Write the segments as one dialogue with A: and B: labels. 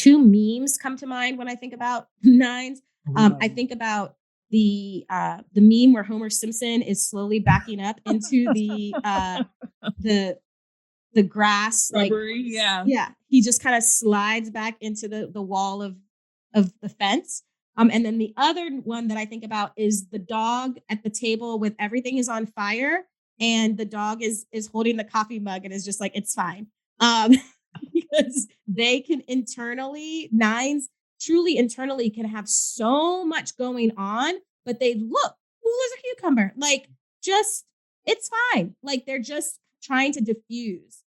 A: two memes come to mind when I think about nines. I
B: Love
A: think about the meme where Homer Simpson is slowly backing up into the the grass, like,
B: Rubbery, yeah.
A: yeah, he just kind of slides back into the wall of the fence. And then the other one that I think about is the dog at the table with everything is on fire, and the dog is holding the coffee mug and is just like, it's fine. Um, because they can internally, nines truly internally can have so much going on, but they look, cool as a cucumber. Like, just, it's fine. Like, they're just trying to diffuse.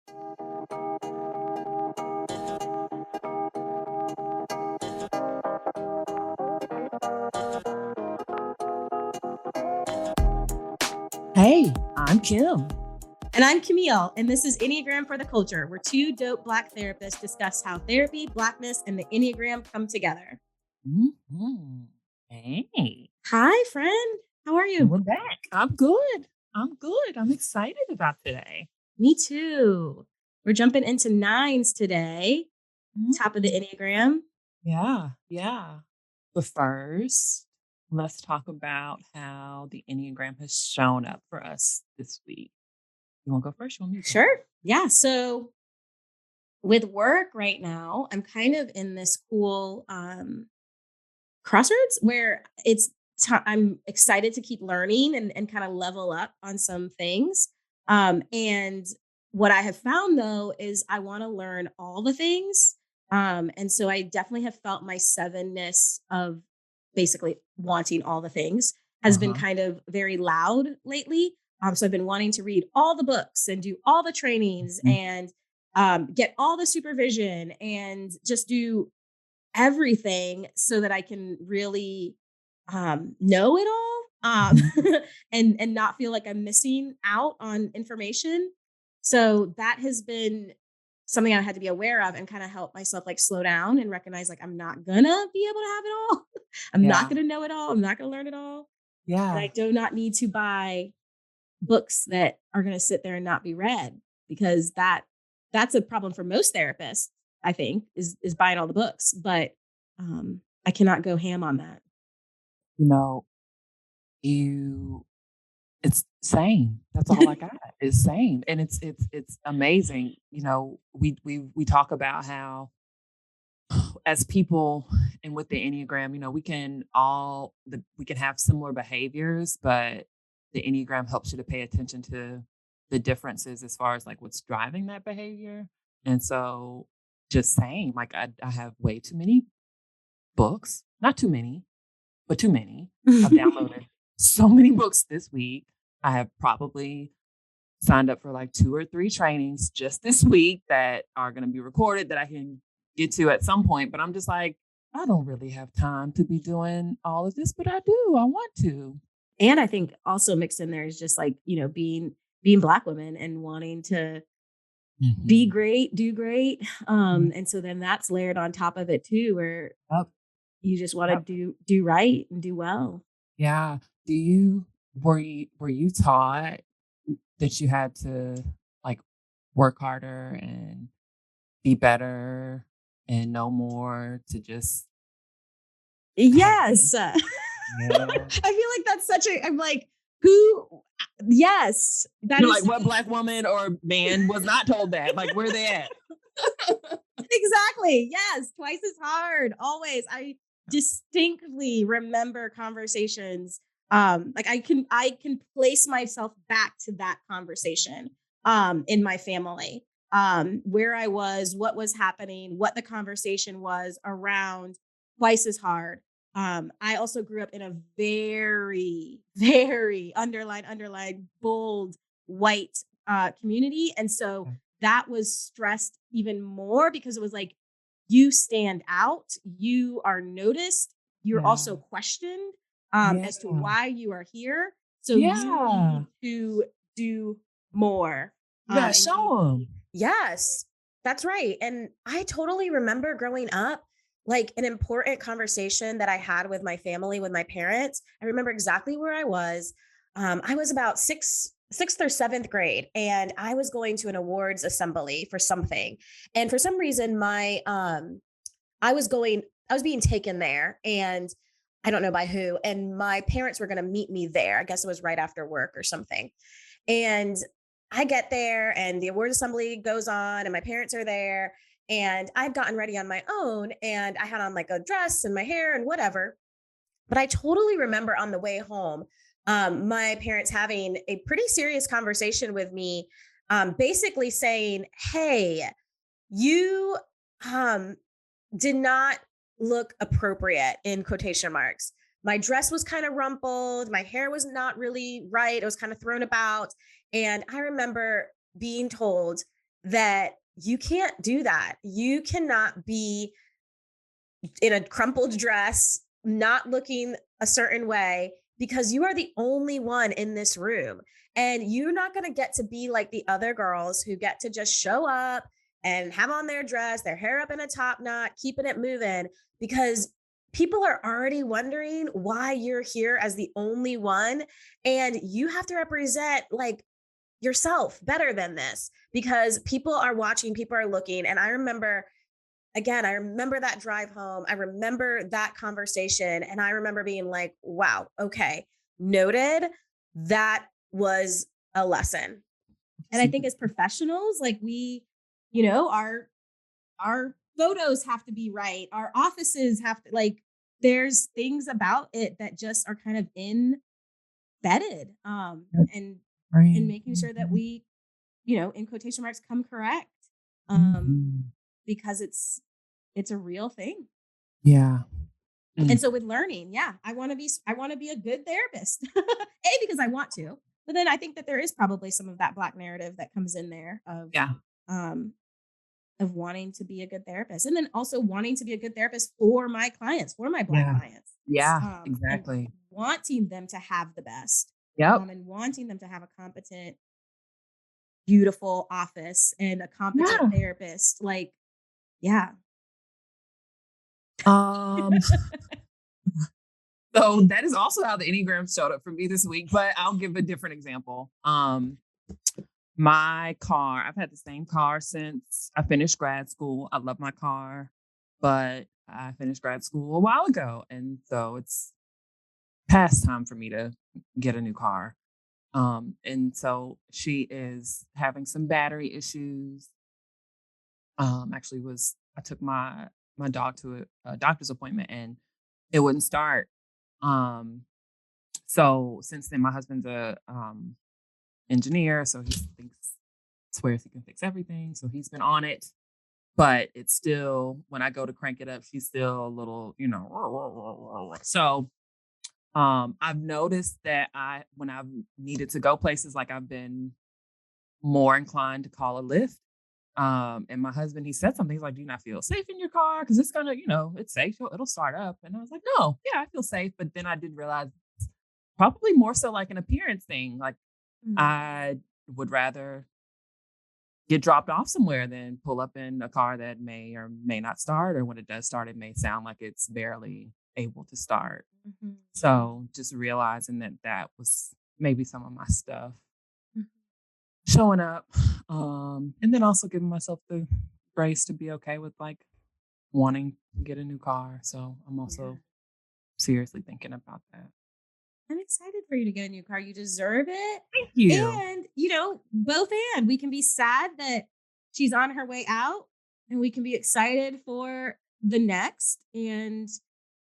B: Hey, I'm Kim.
A: And I'm Camille, and this is Enneagram for the Culture, where two dope Black therapists discuss how therapy, Blackness, and the Enneagram come together.
B: Mm-hmm. Hey,
A: Hi, friend. How are you?
B: we're back. I'm good. I'm good. I'm excited about today.
A: Me too. We're jumping into nines today, top of the
B: Mhm.
A: Enneagram.
B: Yeah, yeah. But first, let's talk about how the Enneagram has shown up for us this week. You want to go first? You want me to go
A: Sure.
B: first?
A: Yeah. So with work right now, I'm kind of in this cool crossroads where I'm excited to keep learning and kind of level up on some things. And what I have found though is I want to learn all the things. And so I definitely have felt my sevenness of basically wanting all the things has been
B: Uh-huh.
A: kind of very loud lately. So I've been wanting to read all the books and do all the trainings
B: Mhm.
A: and get all the supervision and just do everything so that I can really know it all,
B: Mhm.
A: and not feel like I'm missing out on information. So that has been something I had to be aware of and kind of help myself like slow down and recognize like I'm not gonna be able to have it all. I'm not
B: Yeah.
A: gonna know it all. I'm not gonna learn it all. And I
B: Yeah.
A: do not need to buy books that are gonna sit there and not be read because that's a problem for most therapists, I think, is buying all the books. But I cannot go ham on that.
B: You know, you it's same. That's all I got is same. And it's amazing. We talk about how as people and with the Enneagram, we can have similar behaviors, but the Enneagram helps you to pay attention to the differences as far as like what's driving that behavior. And so just saying, like I have way too many books, not too many, but too many. I've downloaded so many books this week. I have probably signed up for like 2 or 3 trainings just this week that are gonna be recorded that I can get to at some point, but I'm just like, I don't really have time to be doing all of this, but I do. I want to.
A: And I think also mixed in there is just like, being Black women and wanting to be
B: Mhm.
A: great, do great.
B: Mm.
A: And so then that's layered on top of it too, where
B: Yep,
A: you just want to
B: yep.
A: do right and do well.
B: Yeah. Do you were you taught that you had to, like, work harder and be better and know more to just have
A: Yes.
B: yeah.
A: I feel like that's such a, I'm like, who? Yes, that
B: You're
A: is
B: like, what Black woman or man was not told that? Like, where they at?
A: exactly. Yes, twice as hard. Always. I distinctly remember conversations. Like I can place myself back to that conversation in my family. Where I was, what was happening, what the conversation was around twice as hard. I also grew up in a very, very underline, bold white community. And so that was stressed even more because it was like, you stand out, you are noticed, you're
B: Yeah.
A: also questioned
B: Yeah.
A: as to why you are here. So you
B: Yeah.
A: need to do more.
B: You gotta
A: And you
B: show
A: need,
B: them.
A: yes, that's right. And I totally remember growing up, like an important conversation that I had with my family, with my parents. I remember exactly where I was. I was about sixth or seventh grade, and I was going to an awards assembly for something. And for some reason, I was going, I was being taken there, and I don't know by who. And my parents were going to meet me there. I guess it was right after work or something. And I get there, and the award assembly goes on, and my parents are there. And I'd gotten ready on my own, and I had on like a dress and my hair and whatever. But I totally remember on the way home, my parents having a pretty serious conversation with me, basically saying, "Hey, you um, did not look appropriate," in quotation marks. My dress was kind of rumpled. My hair was not really right. It was kind of thrown about. And I remember being told that you can't do that. You cannot be in a crumpled dress, not looking a certain way, because you are the only one in this room. And you're not going to get to be like the other girls who get to just show up and have on their dress, their hair up in a top knot, keeping it moving, because people are already wondering why you're here as the only one. And you have to represent like yourself better than this, because people are watching, people are looking. And I remember, again, I remember that drive home. I remember that conversation. And I remember being like, wow, okay, noted. That was a lesson. And I think as professionals, like we, our photos have to be right. Our offices have to, like, there's things about it that just are kind of embedded.
B: That's
A: And
B: right.
A: and making sure that we, in quotation marks, come correct. Um,
B: Mhm.
A: because it's a real thing.
B: Yeah. Mm.
A: And so with learning, yeah, I want to be a good therapist. A, because I want to. But then I think that there is probably some of that black narrative that comes in there
B: Yeah.
A: um of wanting to be a good therapist, and then also wanting to be a good therapist for my clients, for my black
B: Yeah.
A: clients.
B: Yeah.
A: And
B: Exactly.
A: wanting them to have the best.
B: Yep.
A: And wanting them to have a competent, beautiful office and a competent
B: Yeah.
A: therapist. Like, yeah.
B: Um, so that is also how the Enneagram showed up for me this week, but I'll give a different example. My car, I've had the same car since I finished grad school. I love my car, but I finished grad school a while ago. And so it's past time for me to get a new car. And so she is having some battery issues. Actually was I took my dog to a doctor's appointment and it wouldn't start. Um, so since then my husband's a engineer, so he thinks swears he can fix everything. So he's been on it, but it's still when I go to crank it up, she's still a little, so I've noticed that when I've needed to go places, like I've been more inclined to call a lift. And my husband, he said something. He's like, "Do you not feel safe in your car? Because it's gonna, it's safe. It'll start up." And I was like, "No, yeah, I feel safe." But then I did realize probably more so like an appearance thing. Like
A: Mhm.
B: I would rather get dropped off somewhere than pull up in a car that may or may not start, or when it does start, it may sound like it's barely able to start.
A: Mhm.
B: So just realizing that that was maybe some of my stuff
A: Mhm.
B: showing up, and then also giving myself the grace to be okay with like wanting to get a new car. So I'm
A: Yeah.
B: also seriously thinking about that.
A: I'm excited for you to get a new car. You deserve it.
B: Thank you.
A: And, both and we can be sad that she's on her way out, and we can be excited for the next. And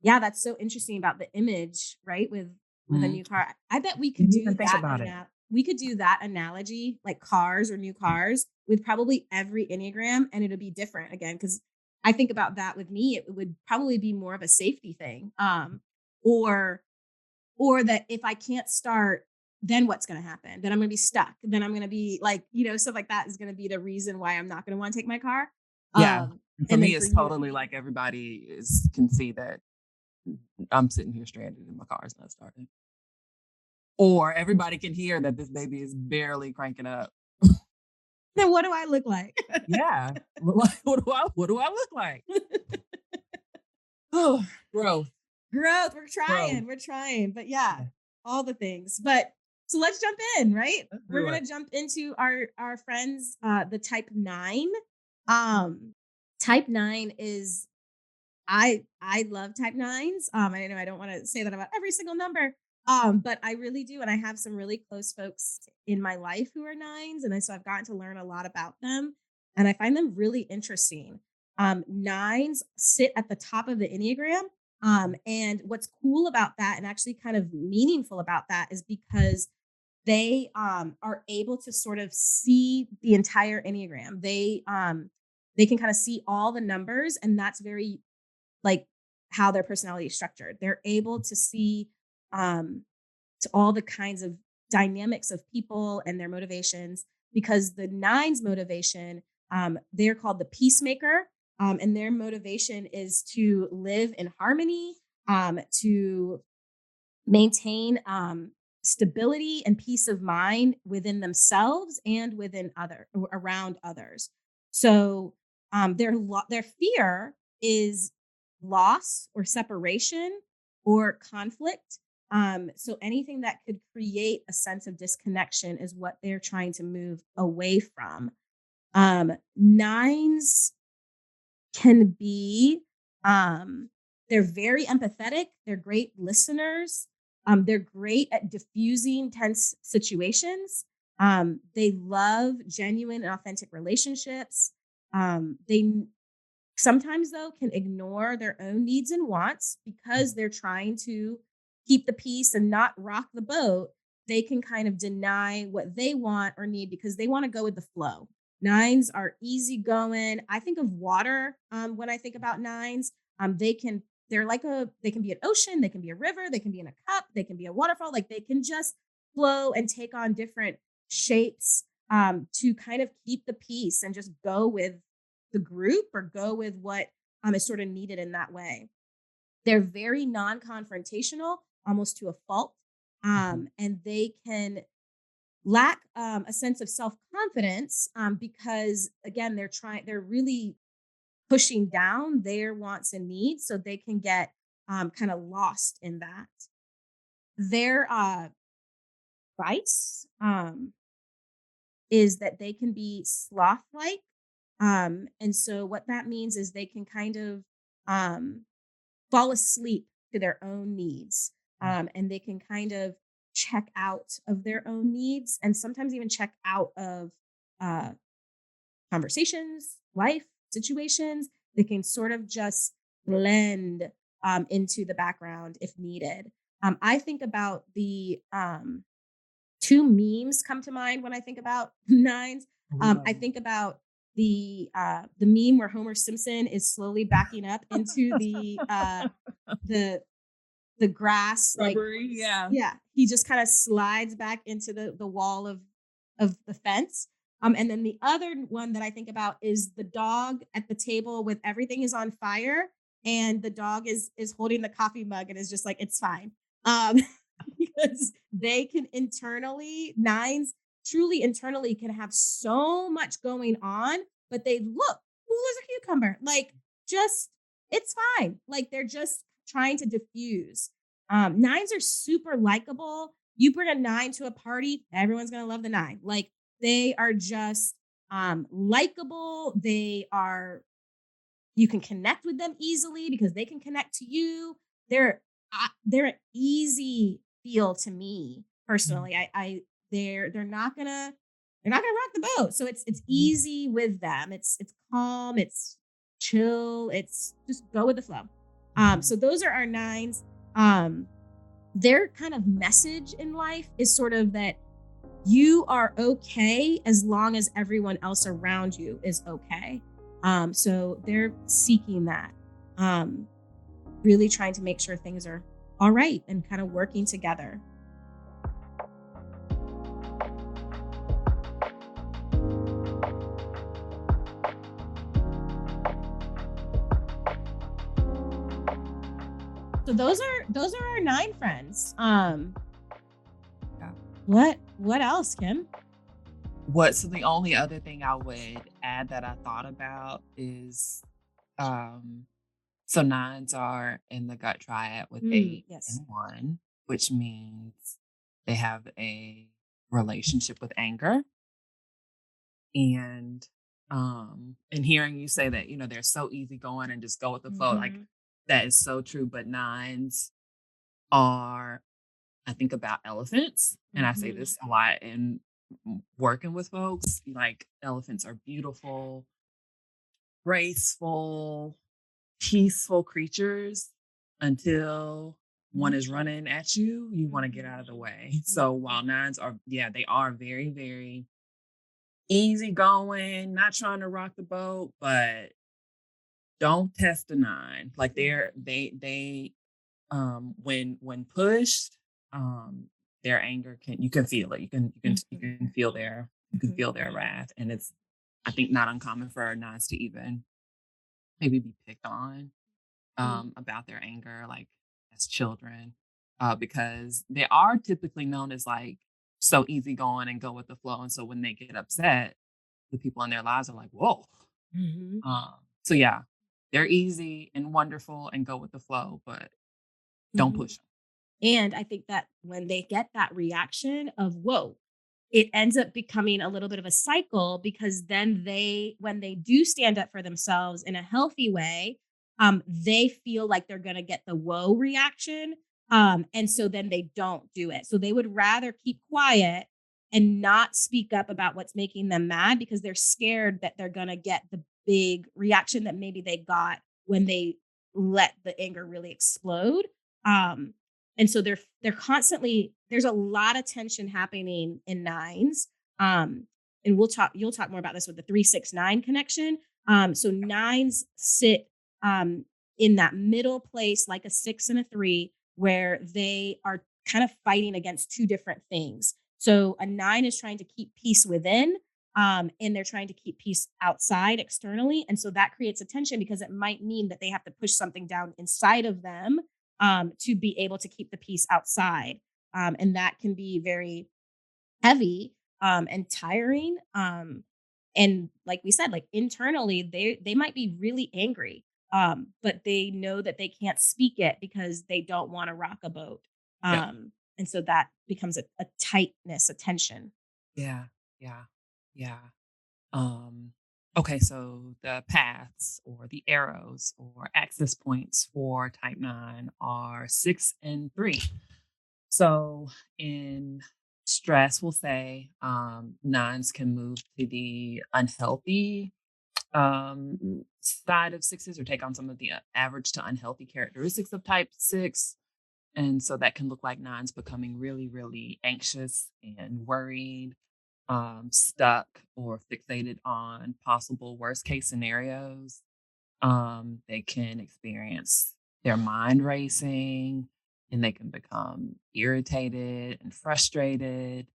A: yeah, that's so interesting about the image, right? With a
B: Mhm.
A: new car. I bet we could
B: Didn't
A: do
B: even think
A: that
B: about it.
A: we could do that analogy, like cars or new cars, with probably every Enneagram, and it'll be different again. Cause I think about that with me, it would probably be more of a safety thing. Or that if I can't start, then what's going to happen? Then I'm going to be stuck. Then I'm going to be like, stuff like that is going to be the reason why I'm not going to want to take my car.
B: Yeah. And for
A: And then
B: me,
A: for
B: it's
A: you,
B: totally like everybody is can see that I'm sitting here stranded and my car is not starting. Or everybody can hear that this baby is barely cranking up.
A: then what do I look like?
B: Yeah. What do I look like? Oh, growth.
A: Growth.
B: Growth.
A: We're trying. But yeah,
B: Yeah.
A: all the things. But so let's jump in, right?
B: Let's
A: We're
B: do
A: going
B: it.
A: to jump into our friends, the type 9. Um, type 9 is I love type nines. I know I don't want to say that about every single number, but I really do, and I have some really close folks in my life who are nines, and so I've gotten to learn a lot about them, and I find them really interesting. Nines sit at the top of the Enneagram, and what's cool about that, and actually kind of meaningful about that, is because they are able to sort of see the entire Enneagram. They can kind of see all the numbers, and that's very like how their personality is structured. They're able to see um, to all the kinds of dynamics of people and their motivations because the nines motivation, they're called the peacemaker, and their motivation is to live in harmony, to maintain stability and peace of mind within themselves and within other around others. So their fear is loss or separation or conflict. So anything that could create a sense of disconnection is what they're trying to move away from. Nines can be they're very empathetic, they're great listeners, they're great at diffusing tense situations. They love genuine and authentic relationships. They sometimes though can ignore their own needs and wants because they're trying to keep the peace and not rock the boat. They can kind of deny what they want or need because they want to go with the flow. Nines are easygoing. I think of water when I think about nines. They're like they can be an ocean, they can be a river, they can be in a cup, they can be a waterfall. Like they can just flow and take on different shapes to kind of keep the peace and just go with the group or go with what is sort of needed in that way. They're very non-confrontational, almost to a fault,
B: Mhm.
A: and they can lack a sense of self-confidence because again they're really pushing down their wants and needs so they can get kind of lost in that. Their vice is that they can be sloth-like. And so what that means is they can kind of um, fall asleep to their own needs. And they can kind of check out of their own needs and sometimes even check out of uh, conversations, life situations. They can sort of just blend into the background if needed. I think about the two memes come to mind when I think about nines. I
B: Love
A: think about the meme where Homer Simpson is slowly backing up into the the grass, like
B: Rubbery, yeah.
A: yeah, he just kind of slides back into the wall of the fence. And then the other one that I think about is the dog at the table with everything is on fire, and the dog is holding the coffee mug and is just like it's fine. Um, because they can internally nines truly internally can have so much going on, but they look cool as a cucumber. Like just it's fine. Like they're just trying to diffuse. Nines are super likable. You bring a nine to a party, everyone's gonna love the nine. Like they are just likable. They are you can connect with them easily because they can connect to you. They're an easy feel to me personally. They're not gonna rock the boat. So it's
B: Mhm.
A: easy with them. It's calm. It's chill. It's just go with the flow.
B: Mhm.
A: So those are our nines. Um, their kind of message in life is sort of that you are okay as long as everyone else around you is okay. So they're seeking that, um, really trying to make sure things are all right and kind of working together. So those are our nine friends.
B: Yeah.
A: What else, Kim?
B: What's the only other thing I would add that I thought about is, um, so nines are in the gut triad with
A: Mm,
B: 8
A: yes.
B: and 1, which means they have a relationship with anger. And hearing you say that, they're so easygoing and just go with the flow, like
A: Mhm.
B: That is so true, but nines are I think about elephants, and I say
A: Mhm.
B: this a lot in working with folks, like, elephants are beautiful, graceful, peaceful creatures until one
A: Mhm.
B: is running at you, you wanna get out of the
A: Mhm.
B: way. So
A: Mhm.
B: while nines are yeah, they are very, very easygoing, not trying to rock the boat, but don't test a nine. Like,
A: Mhm.
B: when pushed, um, their anger can you can feel it.
A: Mhm.
B: You can
A: Mhm.
B: feel their wrath, and it's I think not uncommon for our nines to even maybe be picked on
A: Mhm.
B: about their anger, like as children, because they are typically known as like so easygoing and go with the flow. And so when they get upset, the people in their lives are like, whoa.
A: Mhm.
B: So yeah, they're easy and wonderful and go with the flow, but don't
A: Mhm.
B: push them.
A: And I think that when they get that reaction of, "Whoa," it ends up becoming a little bit of a cycle because then when they do stand up for themselves in a healthy way, they feel like they're gonna get the "whoa" reaction, and so then they don't do it. So they would rather keep quiet and not speak up about what's making them mad because they're scared that they're gonna get the big reaction that maybe they got when they let the anger really explode. Um, and so they're constantly there's a lot of tension happening in nines. Um, and you'll talk more about this with the 369 connection. So nines sit um in that middle place like a six and a three, where they are kind of fighting against two different things. So a nine is trying to keep peace within, and they're trying to keep peace outside externally. And so that creates a tension because it might mean that they have to push something down inside of them, to be able to keep the peace outside. And that can be very heavy, and tiring. And like we said, like internally, they might be really angry, but they know that they can't speak it because they don't want to rock a boat.
B: Yep.
A: And so that becomes a tightness, a tension.
B: Yeah. Yeah. Yeah. Um, okay, so the paths or the arrows or access points for type 9 are 6 and 3. So in stress, we'll say nines can move to the unhealthy side of sixes or take on some of the average to unhealthy characteristics of type 6. And so that can look like nines becoming really, really anxious and worried, stuck or fixated on possible worst case scenarios. They can experience their mind racing and they can become irritated and frustrated.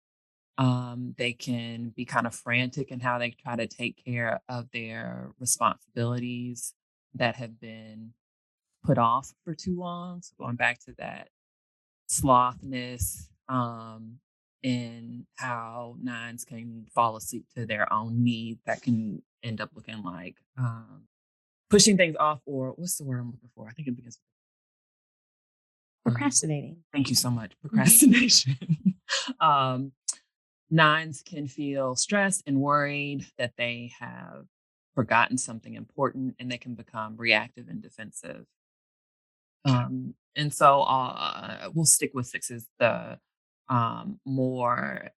B: They can be kind of frantic in how they try to take care of their responsibilities that have been put off for too long. So going back to that slothness, and how nines can fall asleep to their own needs that can end up looking like pushing things off, or what's the word I'm looking for? I think it begins with
A: Procrastinating.
B: thank you so much.
A: Mhm.
B: Procrastination. um, Nines can feel stressed and worried that they have forgotten something important and they can become reactive and defensive. And so we'll stick with sixes. The more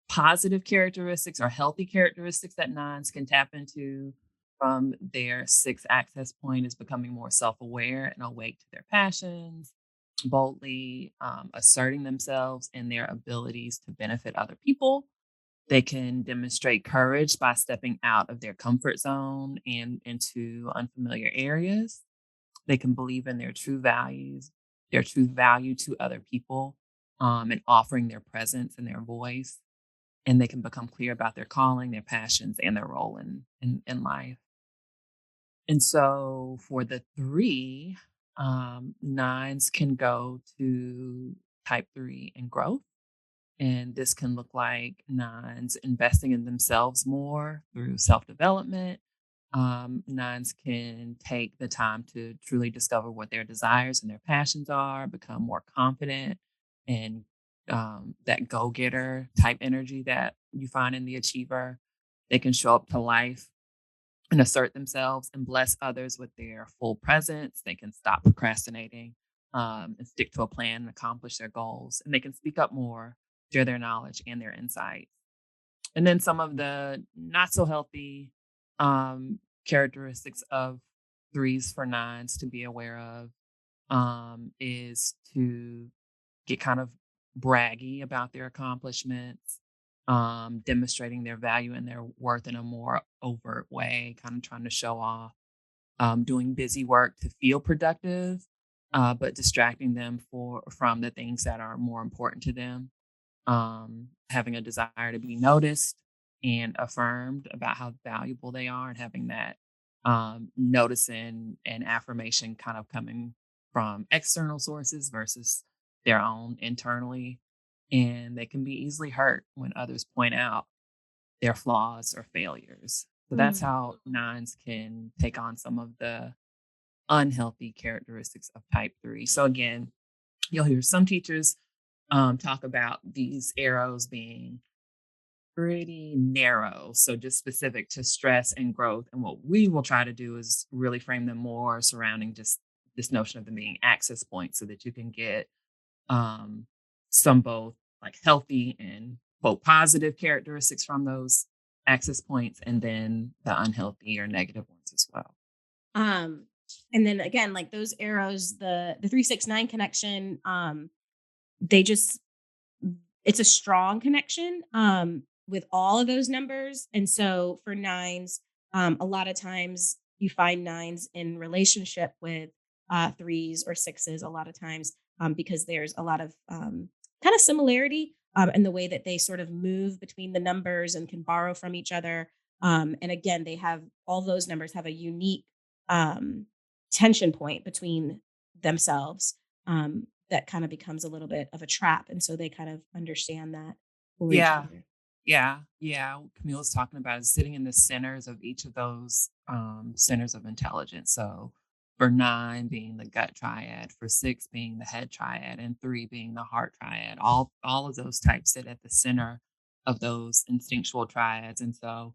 B: positive characteristics or healthy characteristics that nines can tap into from their six access point is becoming more self aware and awake to their passions, boldly asserting themselves and their abilities to benefit other people. They can demonstrate courage by stepping out of their comfort zone and into unfamiliar areas. They can believe in their true values, their true value to other people, and offering their presence and their voice. And they can become clear about their calling, their passions, and their role in life. And so for the three, nines can go to type three and growth. And this can look like nines investing in themselves more through self development. Nines can take the time to truly discover what their desires and their passions are, become more confident, and that go getter type energy that you find in the achiever. They can show up to life and assert themselves and bless others with their full presence. They can stop procrastinating, and stick to a plan and accomplish their goals. And they can speak up more, share their knowledge and their insights. And then some of the not so healthy characteristics of threes for nines to be aware of is to get kind of braggy about their accomplishments, demonstrating their value and their worth in a more overt way, kind of trying to show off, doing busy work to feel productive, but distracting them from the things that are more important to them, having a desire to be noticed and affirmed about how valuable they are, and having that notice and affirmation kind of coming from external sources versus their own internally. And they can be easily hurt when others point out their flaws or failures. So that's
A: Mm.
B: how nines can take on some of the unhealthy characteristics of type three. So again, you'll hear some teachers talk about these arrows being pretty narrow, so just specific to stress and growth. And what we will try to do is really frame them more surrounding just this notion of them being access points so that you can get um, some both like healthy and quote positive characteristics from those access points, and then the unhealthy or negative ones as well.
A: Um, and then again, like those arrows, the 369 connection, they just it's a strong connection with all of those numbers. And so for nines, a lot of times you find nines in relationship with threes or sixes a lot of times because there's a lot of kind of similarity in the way that they sort of move between the numbers and can borrow from each other. And again, they have all those numbers have a unique um, tension point between themselves. That kind of becomes a little bit of a trap. And so they kind of understand that for each
B: Yeah.
A: other.
B: Yeah, yeah. Camille's talking about is sitting in the centers of each of those centers of intelligence. So for nine being the gut triad, for six being the head triad, and three being the heart triad. All of those types sit at the center of those instinctual triads. And so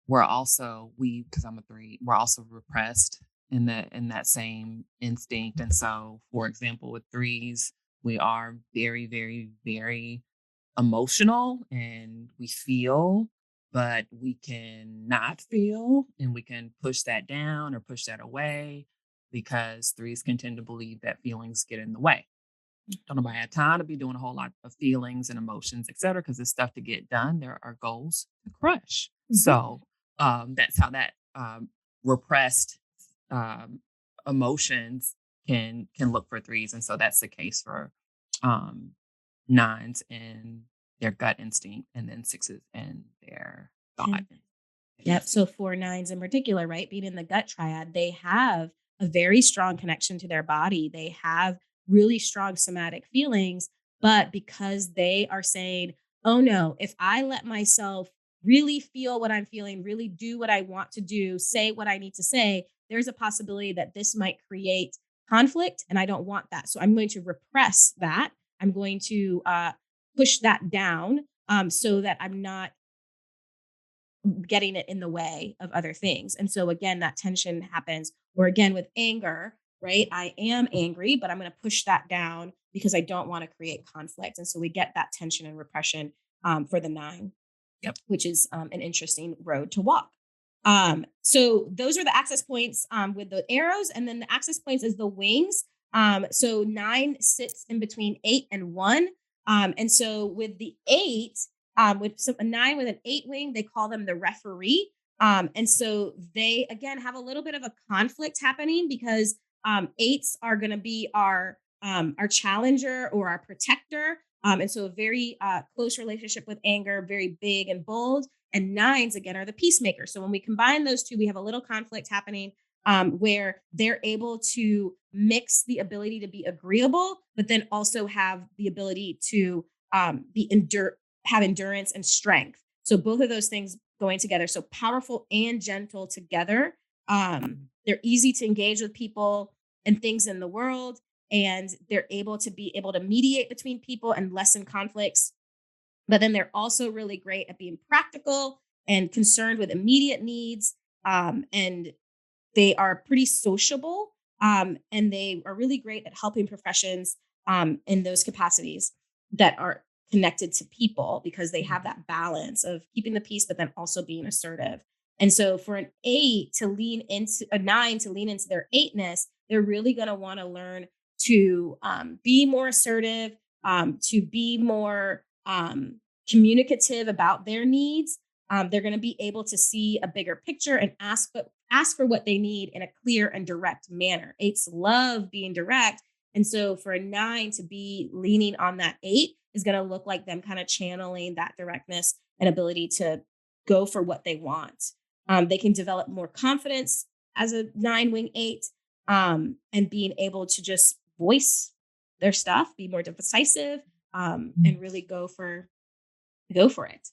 B: we're also we because I'm a three, we're also repressed in that same instinct. And so, for example, with threes, we are very, very, very emotional and we feel, but we can not feel and we can push that down or push that away because threes can tend to believe that feelings get in the way. Don't nobody have time to be doing a whole lot of feelings and emotions, et cetera, because there's stuff to get done. There are goals to crush.
A: Mhm.
B: So that's how that repressed um, emotions can look for threes, and so that's the case for um, nines and their gut instinct, and then sixes and their thought.
A: And yep. So for nines in particular, right, being in the gut triad, they have a very strong connection to their body. They have really strong somatic feelings, but because they are saying, oh no, if I let myself really feel what I'm feeling, really do what I want to do, say what I need to say, there's a possibility that this might create conflict. And I don't want that. So I'm going to repress that. I'm going to push that down so that I'm not getting it in the way of other things. And so again, that tension happens. Or again, with anger, right? I am angry, but I'm going to push that down because I don't want to create conflict. And so we get that tension and repression for the nine,
B: Yep.
A: which is an interesting road to walk. So those are the access points with the arrows, and then the access points is the wings. So nine sits in between eight and one. And so with the eight, a nine with an eight wing, they call them the referee. And so they again have a little bit of a conflict happening because eights are going to be our challenger or our protector. And so a very close relationship with anger, very big and bold. And nines, again, are the peacemakers. So when we combine those two, we have a little conflict happening where they're able to mix the ability to be agreeable, but then also have the ability to have endurance and strength. So both of those things going together. So powerful and gentle together. They're easy to engage with people and things in the world, and they're able to mediate between people and lessen conflicts. But then they're also really great at being practical and concerned with immediate needs. And they are pretty sociable, and they are really great at helping professions in those capacities that are connected to people because they have that balance of keeping the peace, but then also being assertive. And so for an eight to lean into a nine to lean into their eightness, they're really going to want to learn to be more assertive, to be more communicative about their needs. They're going to be able to see a bigger picture and ask for what they need in a clear and direct manner. Eights love being direct. And so for a nine to be leaning on that eight is going to look like them kind of channeling that directness and ability to go for what they want. They can develop more confidence as a nine wing eight, and being able to just voice their stuff, be more decisive, and really go for it.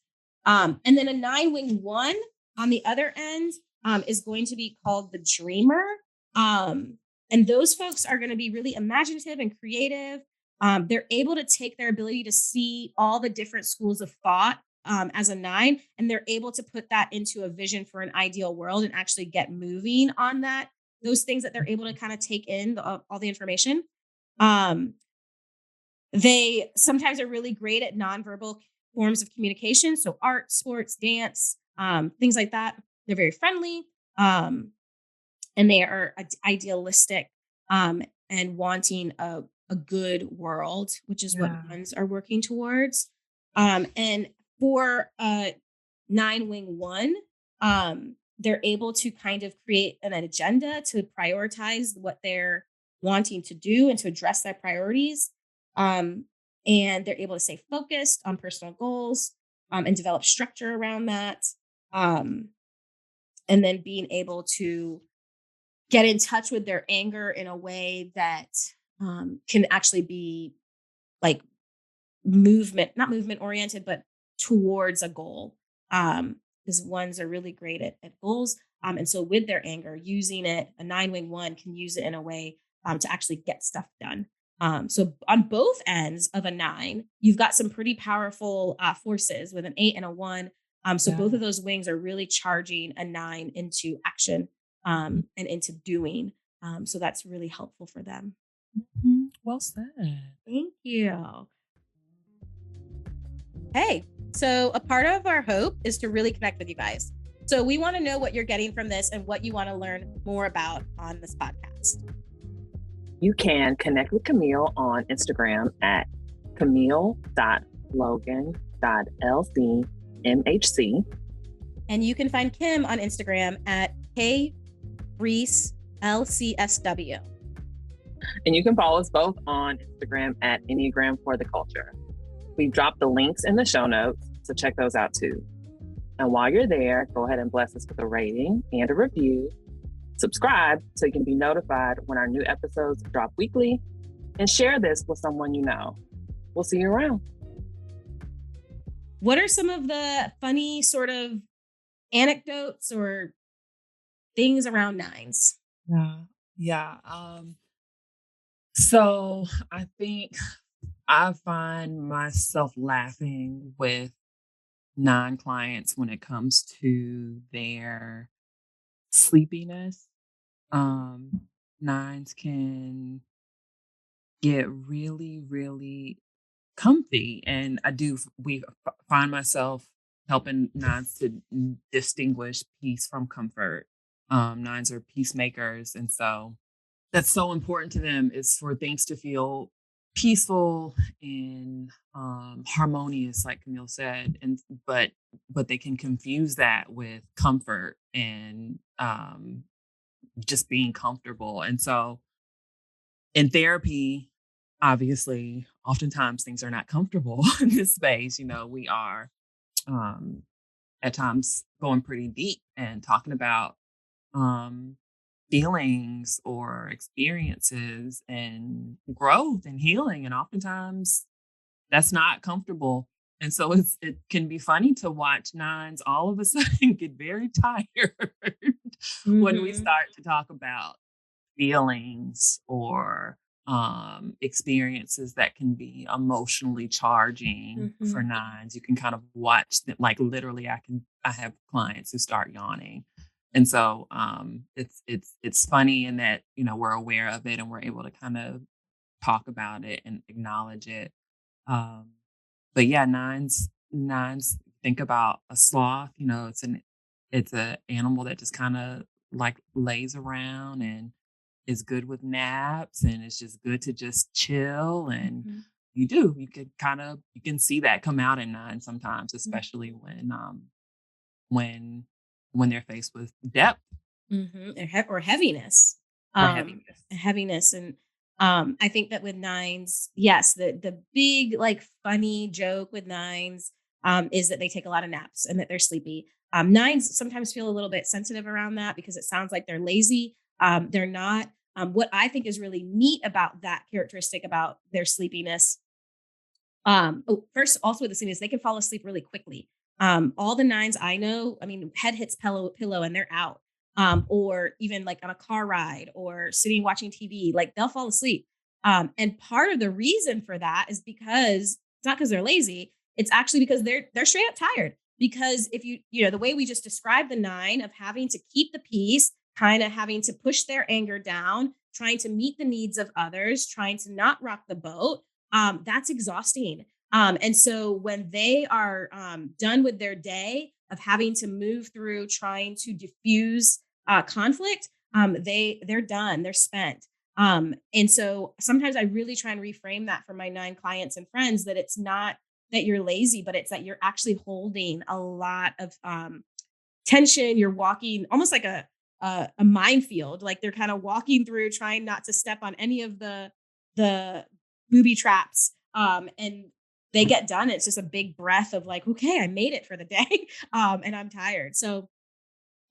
A: And then a nine wing one on the other end is going to be called the dreamer. And those folks are going to be really imaginative and creative. They're able to take their ability to see all the different schools of thought as a nine, and they're able to put that into a vision for an ideal world and actually get moving on that. Those things that they're able to kind of take in all the information. They sometimes are really great at nonverbal forms of communication. So art, sports, dance, things like that. They're very friendly, and they are idealistic, and wanting a good world, which is what
B: Yeah.
A: ones are working towards. And for nine wing one, they're able to kind of create an agenda to prioritize what they're wanting to do and to address their priorities. Um, and they're able to stay focused on personal goals, and develop structure around that. Um, and then being able to get in touch with their anger in a way that can actually be like not movement oriented, but towards a goal. Because ones are really great at goals. And so with their anger, using it, a nine wing one can use it in a way to actually get stuff done. So on both ends of a nine, you've got some pretty powerful forces with an eight and a one. So
B: Yeah.
A: both of those wings are really charging a nine into action, and into doing. So that's really helpful for them.
B: Well said.
A: Thank you. Hey, so a part of our hope is to really connect with you guys. So we want to know what you're getting from this and what you want to learn more about on this podcast.
C: You can connect with Camille on Instagram at camille.logan.lcmhc.
A: And you can find Kim on Instagram at KReeseLCSW.
C: And you can follow us both on Instagram at Enneagram for the Culture. We've dropped the links in the show notes, so check those out too. And while you're there, go ahead and bless us with a rating and a review. Subscribe so you can be notified when our new episodes drop weekly, and share this with someone you know. We'll see you around.
A: What are some of the funny sort of anecdotes or things around nines?
B: Yeah. So I think I find myself laughing with non-clients when it comes to their sleepiness. Nines can get really, really comfy, and we find myself helping nines to distinguish peace from comfort. Nines are peacemakers, and so that's so important to them is for things to feel peaceful and harmonious, like Camille said, and but they can confuse that with comfort and just being comfortable. And so in therapy, obviously, oftentimes things are not comfortable in this space. We are um, at times going pretty deep and talking about um, feelings or experiences and growth and healing. And oftentimes that's not comfortable. And so it can be funny to watch nines all of a sudden get very tired when we
A: Mhm.
B: start to talk about feelings or experiences that can be emotionally charging for
A: Mhm.
B: nines. You can kind of watch them, like literally I have clients who start yawning. And so it's funny in that, you know, we're aware of it and we're able to kind of talk about it and acknowledge it. Um, but yeah, nines think about a sloth, you know, it's a animal that just kind of like lays around and is good with naps and it's just good to just chill. And
A: Mhm.
B: you can see that come out in nine sometimes,
A: Mhm.
B: especially when when they're faced with depth
A: Mhm. Or heaviness.
B: or
A: Um,
B: heaviness.
A: heaviness. And I think that with nines, yes, the big like funny joke with nines is that they take a lot of naps and that they're sleepy. Nines sometimes feel a little bit sensitive around that because it sounds like they're lazy. They're not. What I think is really neat about that characteristic about their sleepiness, first, also with the sleepiness, they can fall asleep really quickly. All the nines I know, I mean, head hits pillow and they're out. Or even like on a car ride or sitting watching TV, like they'll fall asleep. And part of the reason for that is because it's not because they're lazy. It's actually because they're straight up tired. Because if you know, the way we just described the nine of having to keep the peace, kind of having to push their anger down, trying to meet the needs of others, trying to not rock the boat, that's exhausting. And so when they are done with their day of having to move through trying to diffuse conflict, they're done, they're spent. And so sometimes I really try and reframe that for my nine clients and friends, that it's not that you're lazy, but it's that you're actually holding a lot of tension. You're walking almost like a minefield, like they're kind of walking through trying not to step on any of the booby traps. And they get done. It's just a big breath of like, okay, I made it for the day. And I'm tired. So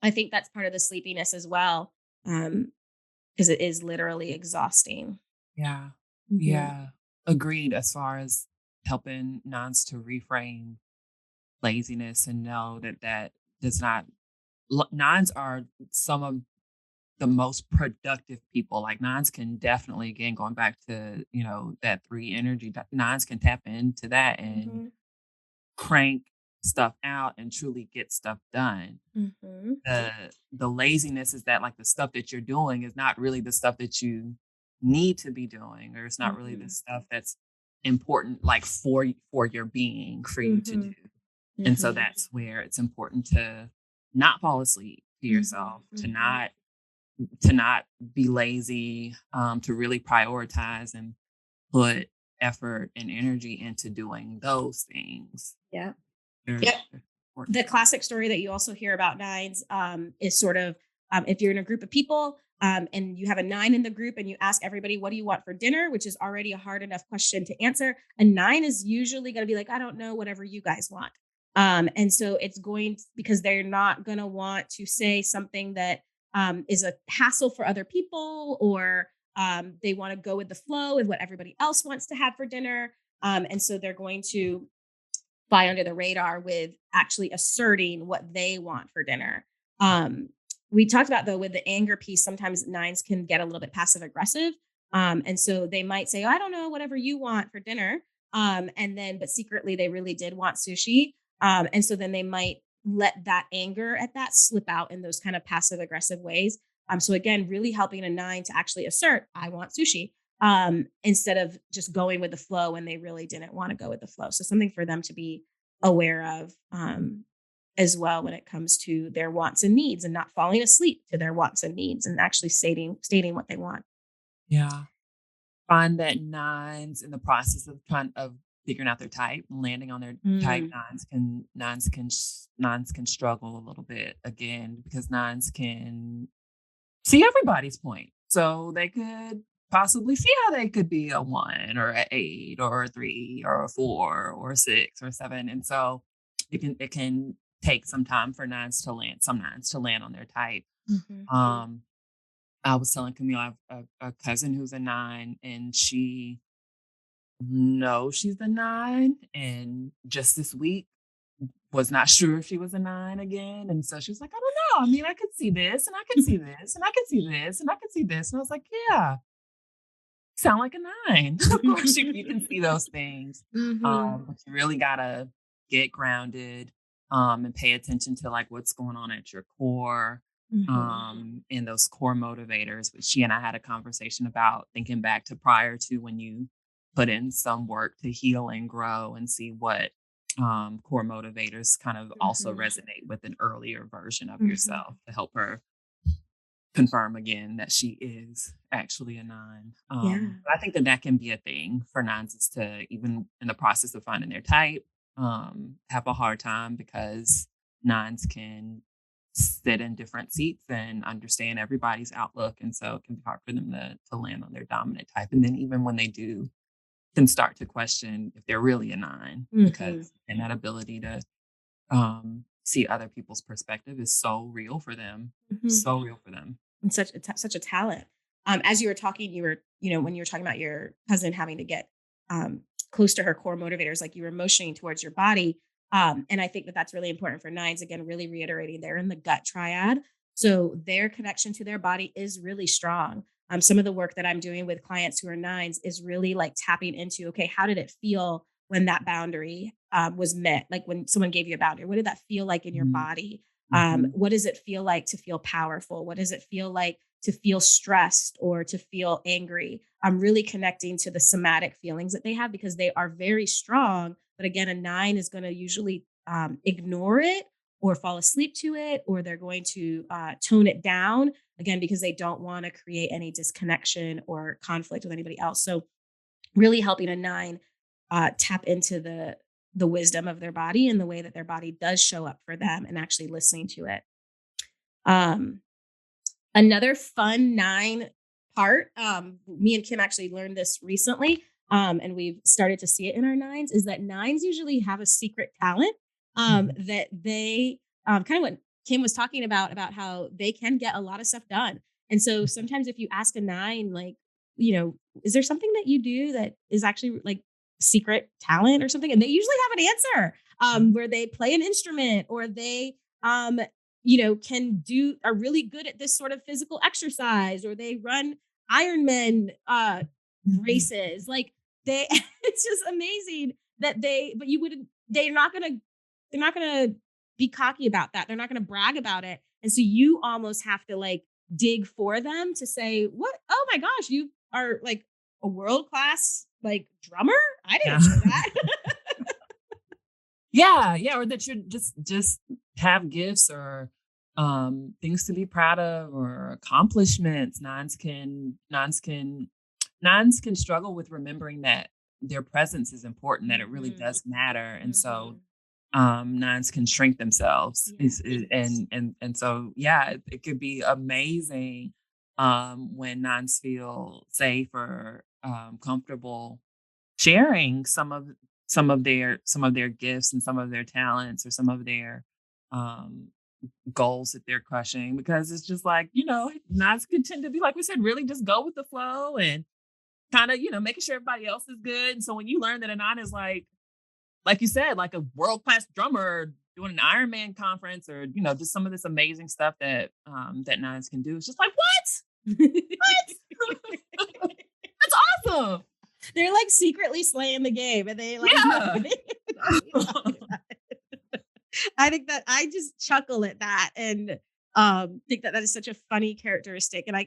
A: I think that's part of the sleepiness as well. Because it is literally exhausting.
B: Yeah.
A: Mhm.
B: Yeah. Agreed as far as helping nons to reframe laziness and know that that does not nines are some of the most productive people. Like nines can definitely, again, going back to, you know, that three energy, nines can tap into that and
A: Mhm.
B: crank stuff out and truly get stuff done.
A: Mhm.
B: The laziness is that like the stuff that you're doing is not really the stuff that you need to be doing, or it's not really the
A: Mhm.
B: stuff that's important like for your being for you to do.
A: Mhm.
B: And so
A: Mhm.
B: that's where it's important to not fall asleep to
A: Mhm.
B: yourself,
A: Mhm.
B: to not be lazy, to really prioritize and put effort and energy into doing those things.
A: Yeah.
B: They're,
A: Yep.
B: they're important.
A: The classic story that you also hear about nines is sort of if you're in a group of people and you have a nine in the group and you ask everybody, what do you want for dinner? Which is already a hard enough question to answer. A nine is usually going to be like, I don't know, whatever you guys want. And so it's because they're not going to want to say something that is a hassle for other people, or they want to go with the flow and what everybody else wants to have for dinner. And so they're going to fly under the radar with actually asserting what they want for dinner. Um, we talked about though with the anger piece, sometimes nines can get a little bit passive aggressive. And so they might say, oh, I don't know, whatever you want for dinner. And then, but secretly they really did want sushi. And so then they might let that anger at that slip out in those kind of passive aggressive ways. So again, really helping a nine to actually assert, I want sushi, instead of just going with the flow when they really didn't want to go with the flow. So something for them to be aware of as well when it comes to their wants and needs, and not falling asleep to their wants and needs, and actually stating what they want.
B: Yeah. Find that nines in the process of figuring out their type and landing on their type,
A: Mm,
B: nines can struggle a little bit again because nines can see everybody's point. So they could possibly see how they could be a one or a eight or a three or a four or a six or a seven. And so it can take some time for some nines to land on their type.
A: mhm,
B: Um I was telling Camille, I have a cousin who's a nine and she knows she's a nine. And just this week was not sure if she was a nine again. And so she was like, I don't know. I mean, I could see this and I could see this and I could see this and I could see this. And I was like, yeah, sound like a 9. Of course, you can see those things.
A: Mm-hmm.
B: But you really gotta get grounded, and pay attention to like what's going on at your core,
A: Mm-hmm.
B: and those core motivators, which she and I had a conversation about thinking back to prior to when you put in some work to heal and grow and see what core motivators kind of also
A: Mm-hmm.
B: resonate with an earlier version of
A: Mm-hmm.
B: yourself to help her confirm again that she is actually a 9.
A: Yeah.
B: But I think that that can be a thing for nines is to even in the process of finding their type, have a hard time because nines can sit in different seats and understand everybody's outlook. And so it can be hard for them to land on their dominant type. And then even when they do, can start to question if they're really a 9
A: Mm-hmm.
B: because and that ability to see other people's perspective is so real for them.
A: Mm-hmm.
B: So real for them.
A: And such a talent. As you were talking, you were, when you were talking about your cousin having to get um, close to her core motivators, like you were motioning towards your body. And I think that that's really important for nines. Again, really reiterating they're in the gut triad. So their connection to their body is really strong. Some of the work that I'm doing with clients who are nines is really like tapping into, okay, how did it feel when that boundary was met? Like when someone gave you a boundary, what did that feel like in your
B: Mhm,
A: body?
B: mhm,
A: What does it feel like to feel powerful? What does it feel like to feel stressed or to feel angry? I'm really connecting to the somatic feelings that they have because they are very strong. But again, a 9 is going to usually ignore it or fall asleep to it, or they're going to tone it down again because they don't want to create any disconnection or conflict with anybody else. So, really helping a 9 tap into the wisdom of their body and the way that their body does show up for them and actually listening to it. Um, Another fun 9 part, me and Kim actually learned this recently, and we've started to see it in our nines, is that nines usually have a secret talent
B: mhm,
A: that they kind of what Kim was talking about how they can get a lot of stuff done. And so
B: mhm,
A: sometimes if you ask a 9, like, is there something that you do that is actually like secret talent or something? And they usually have an answer
B: mhm,
A: where they play an instrument or they um, can do are really good at this sort of physical exercise or they run Ironman
B: mhm.
A: races. Like they it's just amazing that but you wouldn't they're not gonna be cocky about that. They're not gonna brag about it. And so you almost have to like dig for them to say, what? Oh my gosh, you are like a world class like drummer? I
B: Yeah.
A: didn't know that.
B: Yeah, yeah, or that you just have gifts or things to be proud of or accomplishments. Nines can struggle with remembering that their presence is important, that it really
A: Mm-hmm.
B: does matter. And so
A: Mm-hmm.
B: nines can shrink themselves
A: Yes.
B: and so yeah, it could be amazing when nines feel safe or comfortable sharing some of their gifts and some of their talents or some of their um goals that they're crushing because it's just like nines can tend to be like we said really just go with the flow and kind of making sure everybody else is good. And so when you learn that a nine is like you said, like a world-class drummer doing an Ironman conference or, just some of this amazing stuff that nines can do. It's just like, what? That's awesome.
A: They're like secretly slaying the game and they like know
B: Yeah.
A: they know what you're talking about. I think that I just chuckle at that and think that that is such a funny characteristic. And I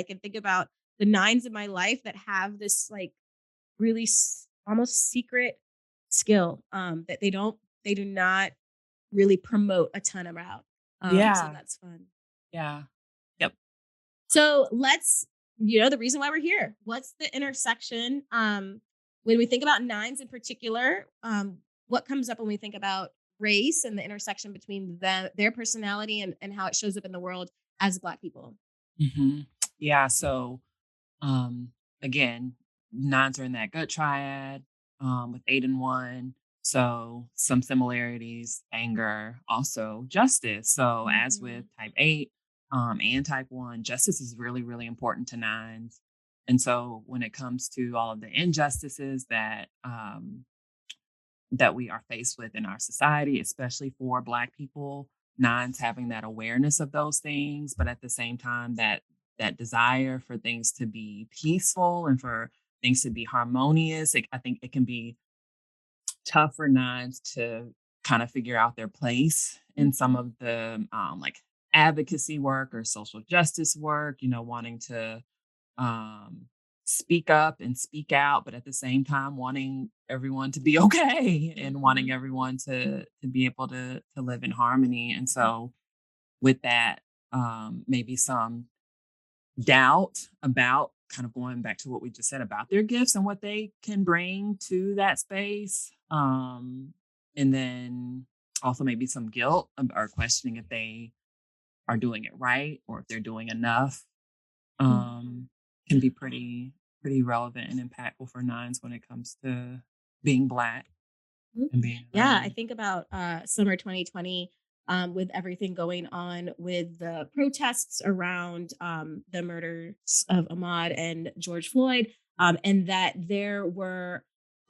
A: can think about the nines in my life that have this like really almost secret skill that they do not really promote a ton about. So
B: Yeah.
A: that's fun.
B: Yeah. Yep.
A: So let's, the reason why we're here. What's the intersection? When we think about nines in particular, what comes up when we think about race and the intersection between their personality and how it shows up in the world as Black people?
B: Mhm. Yeah, so, um, again, nines are in that gut triad, with 8 and 1. So some similarities, anger, also justice. So as with
A: Hmm.
B: type 8, and type 1, justice is really, really important to nines. And so when it comes to all of the injustices that we are faced with in our society, especially for Black people, nines having that awareness of those things, but at the same time that that desire for things to be peaceful and for things to be harmonious. I think it can be tough for nines to kind of figure out their place in some of the like advocacy work or social justice work, wanting to um, speak up and speak out, but at the same time wanting everyone to be okay and wanting everyone to be able to live in harmony. And so with that, maybe some doubt about kind of going back to what we just said about their gifts and what they can bring to that space. And then also maybe some guilt or questioning if they are doing it right or if they're doing enough. Can be pretty relevant and impactful for nines when it comes to being Black and being
A: Yeah, I think about summer 2020 with everything going on with the protests around the murders of Ahmaud and George Floyd, and that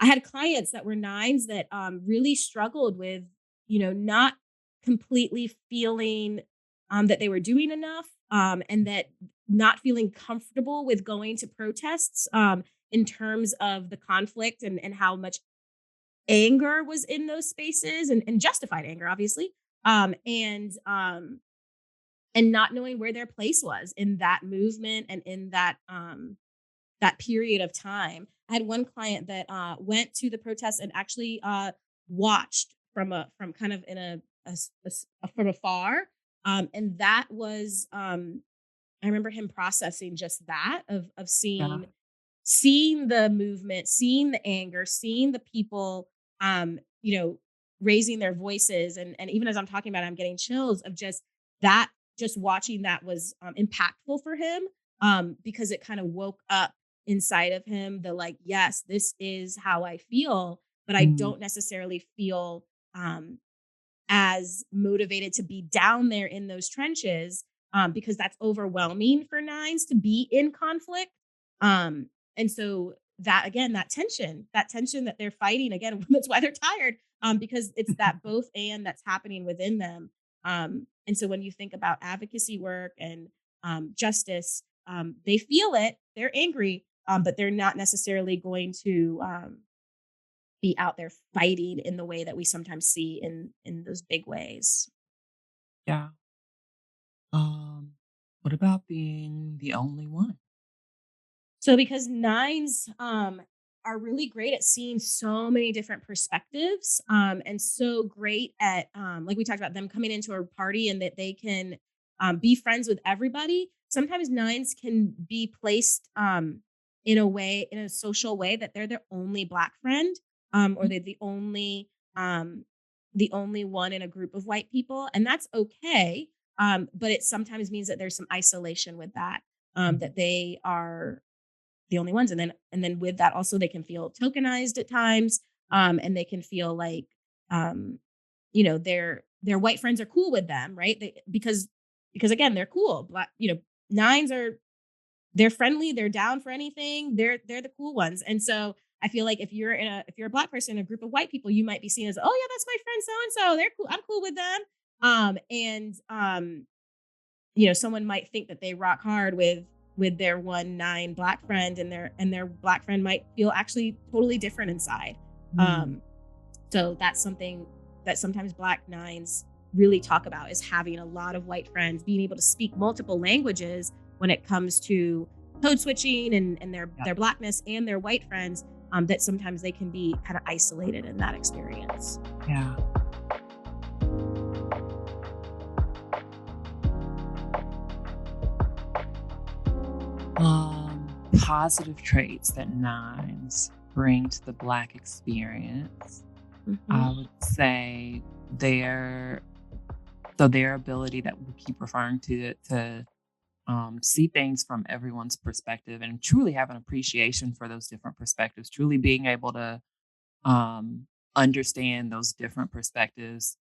A: I had clients that were nines that really struggled with, not completely feeling that they were doing enough, and that not feeling comfortable with going to protests in terms of the conflict and how much anger was in those spaces and justified anger, obviously. And not knowing where their place was in that movement and in that period of time. I had one client that went to the protest and actually watched from kind of in from afar. And that was I remember him processing just that of
B: yeah,
A: seeing the movement, seeing the anger, seeing the people, um, you know, raising their voices. And even as I'm talking about it, I'm getting chills of that, just watching that was impactful for him because it kind of woke up inside of him the like, yes, this is how I feel, but I
B: mm,
A: don't necessarily feel as motivated to be down there in those trenches because that's overwhelming for nines to be in conflict. And so that again, that tension that they're fighting again, that's why they're tired because it's that both and that's happening within them. And so when you think about advocacy work and justice, they feel it, they're angry, but they're not necessarily going to be out there fighting in the way that we sometimes see in those big ways.
B: yeah. What about being the only one?
A: So because nines are really great at seeing so many different perspectives and so great at like we talked about them coming into a party and that they can be friends with everybody. Sometimes nines can be placed in a social way that they're their only black friend or
B: Mm,
A: they're the only one in a group of white people, and that's okay. But it sometimes means that there's some isolation with that,
B: mhm,
A: that they are the only ones. And then with that also they can feel tokenized at times. And they can feel like um, their white friends are cool with them, right? Because again, they're cool. Black, nines are they're friendly, they're down for anything. They're the cool ones. And so I feel like if you're a black person in a group of white people, you might be seen as, oh yeah, that's my friend so and so. They're cool. I'm cool with them. And someone might think that they rock hard with their 1-9 black friend, and their black friend might feel actually totally different inside.
B: mm,
A: um so that's something that sometimes black nines really talk about, is having a lot of white friends, being able to speak multiple languages when it comes to code switching and
B: yeah,
A: their blackness and their white friends, that sometimes they can be kind of isolated in that experience.
B: yeah. Positive traits that nines bring to the Black experience. I
A: Mhm.
B: would say their their ability that we keep referring to it to see things from everyone's perspective and truly have an appreciation for those different perspectives. Truly being able to understand those different perspectives.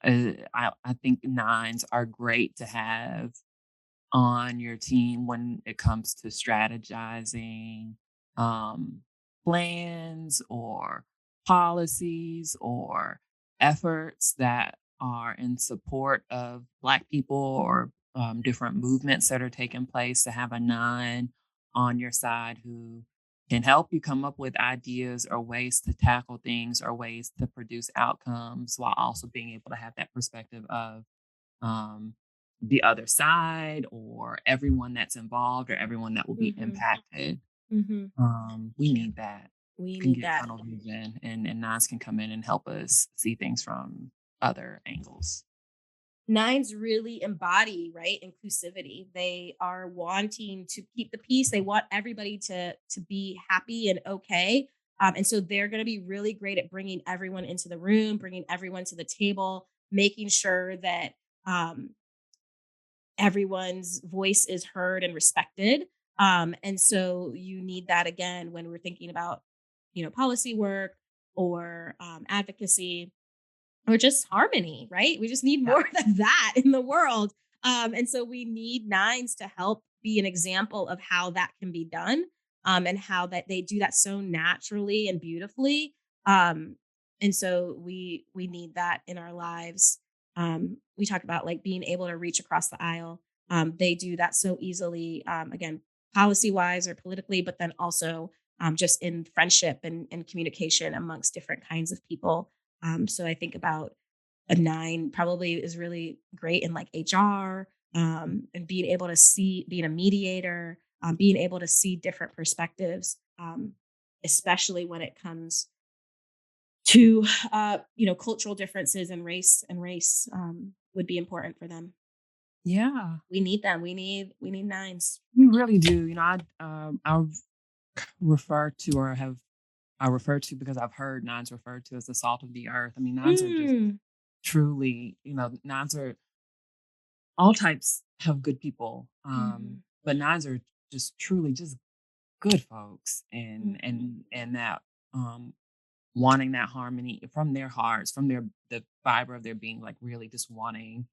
B: I think nines are great to have on your team when it comes to strategizing um, plans or policies or efforts that are in support of Black people or different movements that are taking place, to have a nine on your side who can help you come up with ideas or ways to tackle things or ways to produce outcomes while also being able to have that perspective of um, the other side or everyone that's involved or everyone that will be
A: Mm-hmm.
B: impacted.
A: Mm-hmm.
B: We need that.
A: We
B: Can
A: need
B: get
A: that.
B: tunnel vision, and nines can come in and help us see things from other angles.
A: Nines really embody, right, inclusivity. They are wanting to keep the peace. They want everybody to be happy and okay. And so they're going to be really great at bringing everyone into the room, bringing everyone to the table, making sure that um, everyone's voice is heard and respected. And so you need that again when we're thinking about, policy work or advocacy or just harmony, right? We just need
B: Yeah.
A: more of that in the world. And so we need nines to help be an example of how that can be done, and how that they do that so naturally and beautifully. Um, and so we need that in our lives. We talked about like being able to reach across the aisle. They do that so easily, again, policy wise or politically, but then also just in friendship and communication amongst different kinds of people. So I think about a nine probably is really great in like HR, and being able to see, being a mediator, being able to see different perspectives, especially when it comes to cultural differences and race would be important for them.
B: Yeah,
A: We need them. We need nines.
B: we really do. I refer to or have I refer to because I've heard nines referred to as the salt of the earth. I mean, nines are just
A: Mm.
B: truly, nines are all types have good people,
A: Mhm.
B: but nines are just truly just good folks, and
A: Mhm.
B: that um, wanting that harmony from their hearts, from the fiber of their being, like really just wanting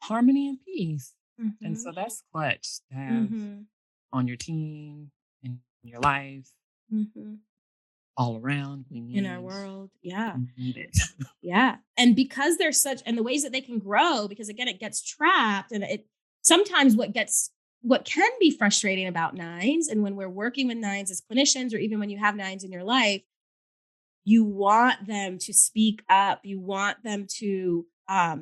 B: harmony and peace. And
A: Mhm.
B: so that's clutch to have
A: Mhm.
B: on your team, in your life,
A: Mhm.
B: all around.
A: In our world, yeah.
B: We need it.
A: Yeah. And because they're such, and the ways that they can grow, because again, it gets trapped, and it sometimes what can be frustrating about nines, and when we're working with nines as clinicians, or even when you have nines in your life, you want them to speak up. You want them to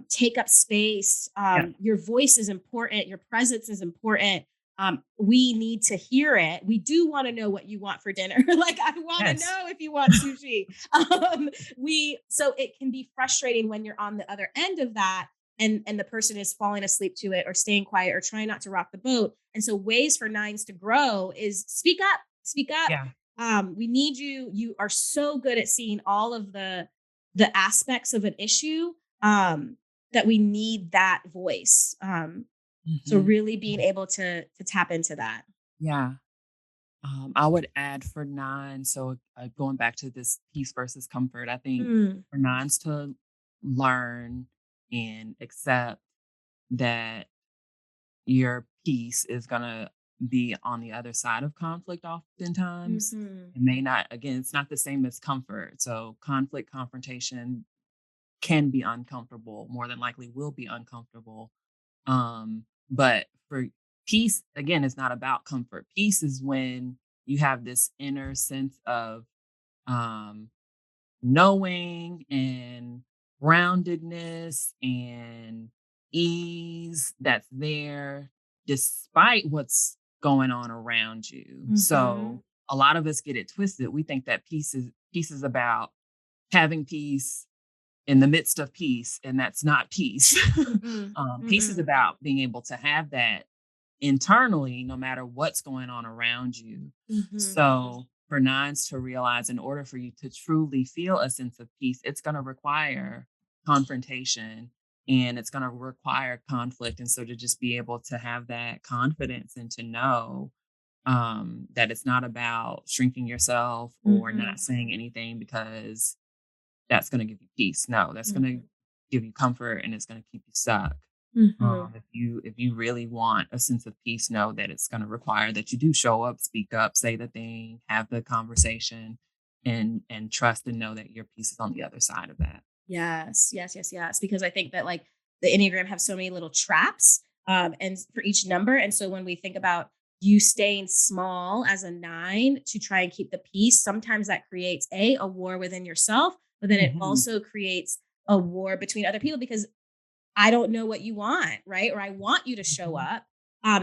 A: take up space.
B: Yeah.
A: Your voice is important. Your presence is important. We need to hear it. We do want to know what you want for dinner. Like, I want to
B: Yes.
A: know if you want sushi. So it can be frustrating when you're on the other end of that, and the person is falling asleep to it or staying quiet or trying not to rock the boat. And so ways for nines to grow is speak up.
B: Yeah.
A: We need you. You are so good at seeing all of the aspects of an issue, that we need that voice. So
B: Hmm.
A: really being able to tap into that.
B: Yeah. I would add for nine, so going back to this peace versus comfort, I think
A: Mm,
B: for nines to learn and accept that your peace is going to be on the other side of conflict oftentimes.
A: mhm,
B: It may not, again, it's not the same as comfort. So, conflict, confrontation can be uncomfortable, more than likely will be uncomfortable. But for peace, again, it's not about comfort. Peace is when you have this inner sense of um, knowing and groundedness and ease that's there despite what's going on around you.
A: mhm,
B: So a lot of us get it twisted. We think that peace is about having peace in the midst of peace, and that's not peace.
A: mhm,
B: Peace is
A: mhm,
B: about being able to have that internally, no matter what's going on around you.
A: mhm,
B: So, for nines to realize, in order for you to truly feel a sense of peace, it's going to require confrontation and it's going to require conflict. And so, to just be able to have that confidence and to know that it's not about shrinking yourself or not
A: mhm,
B: saying anything because that's gonna give you peace. No, that's gonna
A: mhm,
B: give you comfort and it's gonna keep you stuck.
A: mhm.
B: If you really want a sense of peace, know that it's gonna require that you do show up, speak up, say the thing, have the conversation, and trust and know that your peace is on the other side of that.
A: Yes, yes, yes, yes. Because I think that like the Enneagram have so many little traps, and for each number. And so when we think about you staying small as a 9 to try and keep the peace, sometimes that creates a war within yourself, but then it
B: Mhm.
A: also creates a war between other people because I don't know what you want, right? Or I want you to show
B: Mhm.
A: up.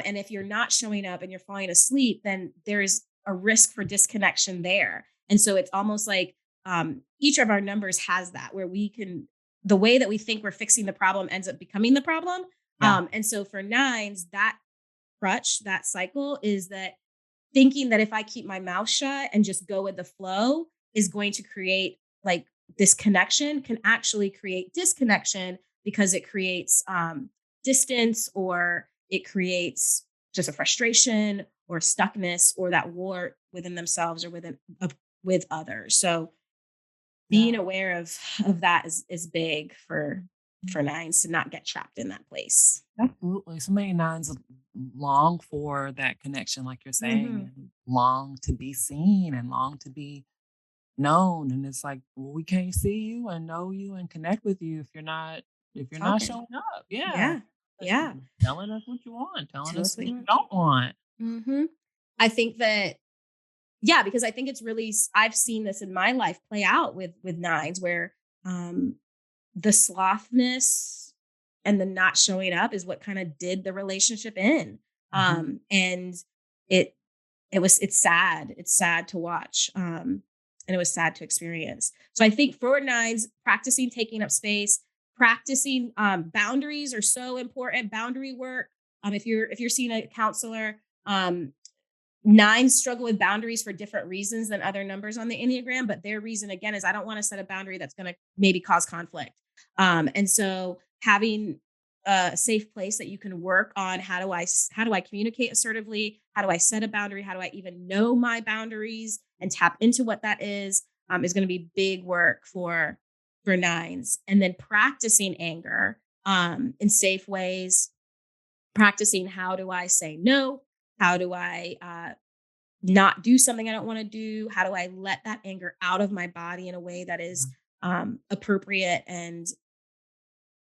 A: And if you're not showing up and you're falling asleep, then there's a risk for disconnection there. And so it's almost like each of our numbers has that where we can, the way that we think we're fixing the problem ends up becoming the problem.
B: Yeah.
A: And so for 9s, that crutch, that cycle is that thinking that if I keep my mouth shut and just go with the flow is going to create like this connection can actually create disconnection because it creates distance or it creates just a frustration or stuckness or that war within themselves or with others. So being
B: Yeah.
A: aware of that is big for 9s to not get trapped in that place.
B: Absolutely. So many nines long for that connection, like you're saying,
A: Hmm.
B: and long to be seen and long to be known. And it's like, well, we can't see you and know you and connect with you if you're not
A: Talking.
B: showing up. Yeah.
A: Yeah. Yeah.
B: Telling us what you want, telling
A: Tell
B: us
A: us what
B: what
A: you
B: you
A: want.
B: don't want.
A: Mhm. I think that yeah, because I think it's really I've seen this in my life play out with 9s where, um, the slothness and the not showing up is what kinda did the relationship in.
B: Mhm.
A: And it it's sad. It's sad to watch, and it was sad to experience. So I think for 9s, practicing taking up space, practicing, boundaries are so important, boundary work. If you're seeing a counselor, 9s struggle with boundaries for different reasons than other numbers on the Enneagram, but their reason again is I don't want to set a boundary that's going to maybe cause conflict. And so having a safe place that you can work on how do I communicate assertively? How do I set a boundary? How do I even know my boundaries and tap into what that is going to be big work for 9s. And then practicing anger in safe ways, practicing how do I say no? How do I not do something I don't want to do? How do I let that anger out of my body in a way that is appropriate and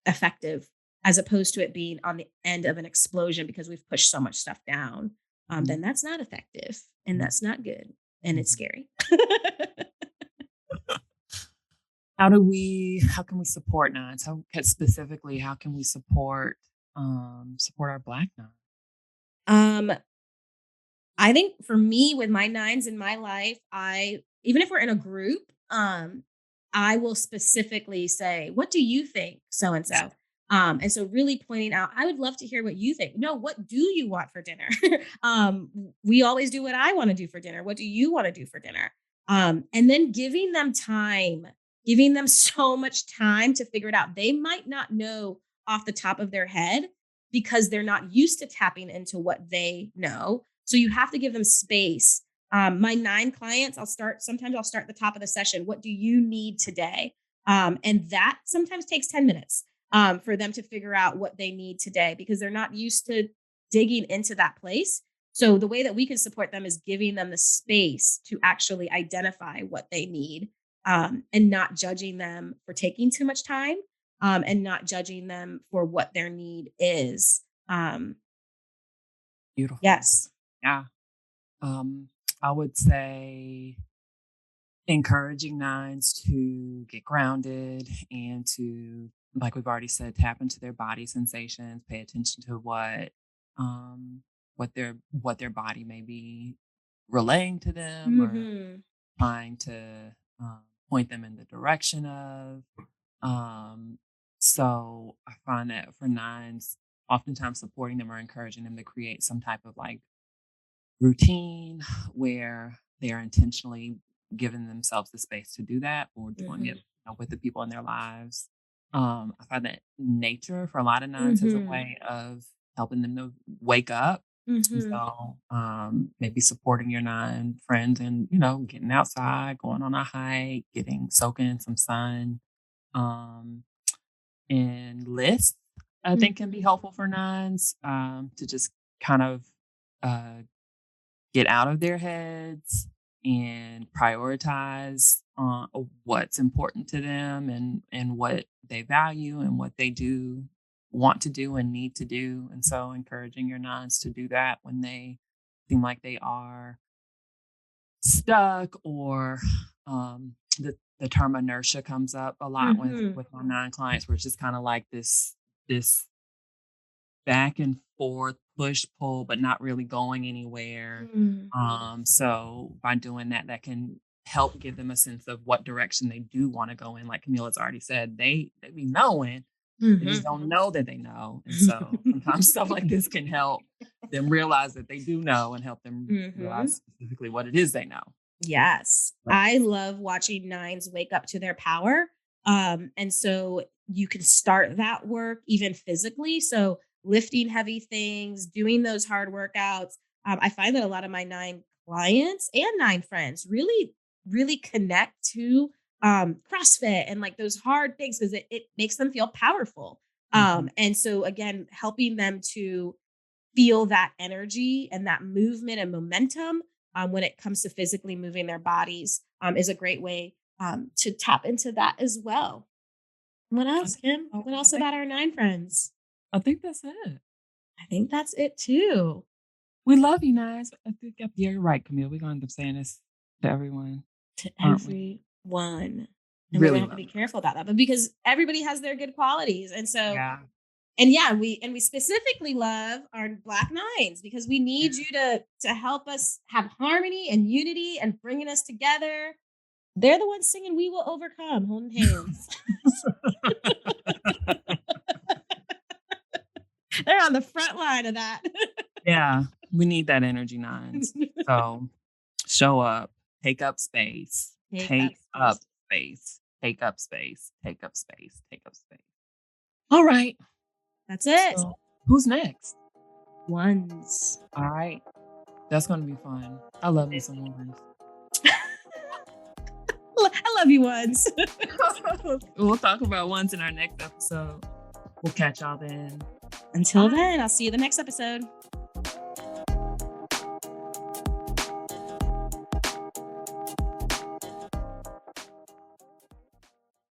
A: effective, as opposed to it being on the end of an explosion because we've pushed so much stuff down?
B: Mhm.
A: Then that's not effective and that's not good and it's
B: Mhm.
A: scary.
B: How can we support nines? Specifically, how can we support our Black nine?
A: um, I think for me with my 9s in my life, I even if we're in a group, I will specifically say, "What do you think so and
B: Yeah.
A: so?" And so really pointing out, I would love to hear what you think. No, what do you want for dinner? We always do what I want to do for dinner. What do you want to do for dinner? And then giving them time, giving them so much time to figure it out. They might not know off the top of their head because they're not used to tapping into what they know, so you have to give them space. My 9 clients, sometimes I'll start at the top of the session. What do you need today? And that sometimes takes 10 minutes for them to figure out what they need today because they're not used to digging into that place. So the way that we can support them is giving them the space to actually identify what they need, and not judging them for taking too much time, and not judging them for what their need is. Um,
B: Beautiful.
A: yes.
B: Yeah. Um, I would say encouraging nines to get grounded and to, like we've already said, tap into their body sensations, pay attention to um, what their body may be relaying to them or
A: Mhm.
B: trying to point them in the direction of. Um, so I find that for nines, oftentimes supporting them or encouraging them to create some type of like routine where they're intentionally giving themselves the space to do that or doing it,
A: Mhm.
B: with the people in their lives. I find that nature for a lot of nines is a
A: Mhm.
B: way of helping them to wake up. And
A: Mhm.
B: so maybe supporting your nine friends and, getting outside, going on a hike, getting soaking in some sun. Um, and lists, I think can be
A: Mhm.
B: helpful for nines to just kind of uh, get out of their heads and prioritize what's important to them and what they value and what they do want to do and need to do. And so encouraging your nines to do that when they seem like they are stuck, or the term inertia comes up a lot with my nine clients, where it's just kind of like this back and forth push pull, but not really going anywhere. So by doing that, that can help give them a sense of what direction they do want to go in. Like Camila's already said, they be knowing, they just don't know that they know. And so sometimes stuff like this can help them realize that they do know, and help them realize specifically what it is they know.
A: Yes. I love watching nines wake up to their power. And so you can start that work even physically. So lifting heavy things, doing those hard workouts. I find that a lot of my nine clients and nine friends really, really connect to CrossFit and like those hard things, because it makes them feel powerful. And so again, helping them to feel that energy and that movement and momentum when it comes to physically moving their bodies is a great way to tap into that as well. What else, Kim? What else about our nine friends?
B: I think that's it.
A: I think that's it too.
B: We love you, nines. I think you're right, Camille. We're going to end up saying this to everyone.
A: To everyone. And
B: really,
A: we're going to have to be careful about that. But because everybody has their good qualities. And so, we specifically love our Black nines, because we need you to help us have harmony and unity and bringing us together. They're the ones singing "We Will Overcome," holding hands. They're on the front line of that.
B: Yeah, we need that energy, nines. So show up, take up space, take up space, take up space, take up space, take up space. All right.
A: That's it.
B: So, who's next?
A: Ones.
B: All right. That's going to be fun. I love me some ones.
A: I love you, ones.
B: We'll talk about ones in our next episode. We'll catch y'all then.
A: Until then, I'll see you the next episode.